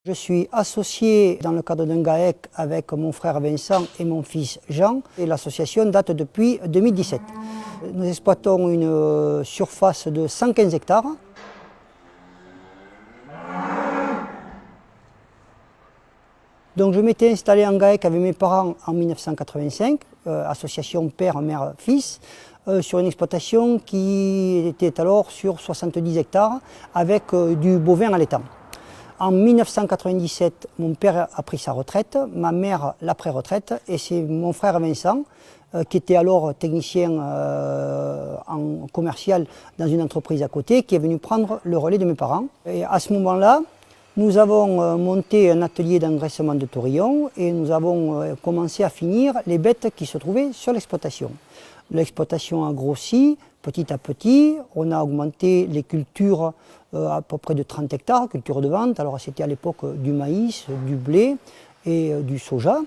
Je suis associé dans le cadre d'un GAEC avec mon frère Vincent et mon fils Jean. Et l'association date depuis 2017. Nous exploitons une surface de 115 hectares. Donc je m'étais installé en GAEC avec mes parents en 1985, association père, mère, fils, sur une exploitation qui était alors sur 70 hectares avec du bovin allaitant. En 1997, mon père a pris sa retraite, ma mère l'après-retraite, et c'est mon frère Vincent, qui était alors technicien en commercial dans une entreprise à côté, qui est venu prendre le relais de mes parents. Et à ce moment-là, nous avons monté un atelier d'engraissement de taurillons et nous avons commencé à finir les bêtes qui se trouvaient sur l'exploitation. L'exploitation a grossi petit à petit, on a augmenté les cultures à peu près de 30 hectares, culture de vente. Alors c'était à l'époque du maïs, du blé et du soja.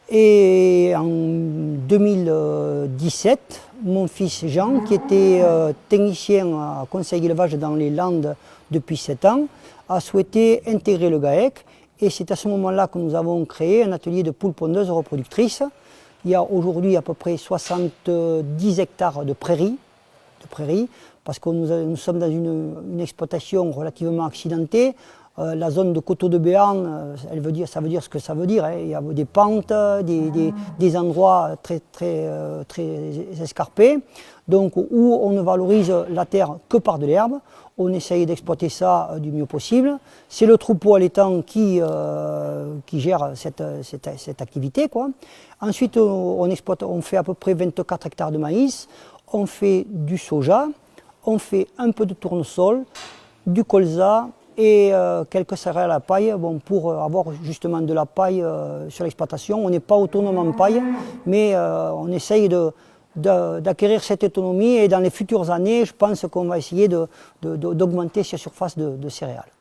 Et en 2017, mon fils Jean, qui était technicien à conseil d'élevage dans les Landes depuis 7 ans, a souhaité intégrer le GAEC. Et c'est à ce moment-là que nous avons créé un atelier de poules pondeuses reproductrices. Il y a aujourd'hui à peu près 70 hectares de prairies, parce que nous sommes dans une exploitation relativement accidentée. La zone de coteaux de Béarn, ça veut dire ce que ça veut dire. Hein. Il y a des pentes, des endroits très escarpés, donc où on ne valorise la terre que par de l'herbe. On essaye d'exploiter ça du mieux possible. C'est le troupeau allaitant qui gère cette activité, quoi. Ensuite, on fait à peu près 24 hectares de maïs, on fait du soja, on fait un peu de tournesol, du colza et quelques céréales à la paille, pour avoir justement de la paille sur l'exploitation. On n'est pas autonome en paille, mais on essaye d'acquérir cette autonomie et dans les futures années, je pense qu'on va essayer d'augmenter cette surface de céréales.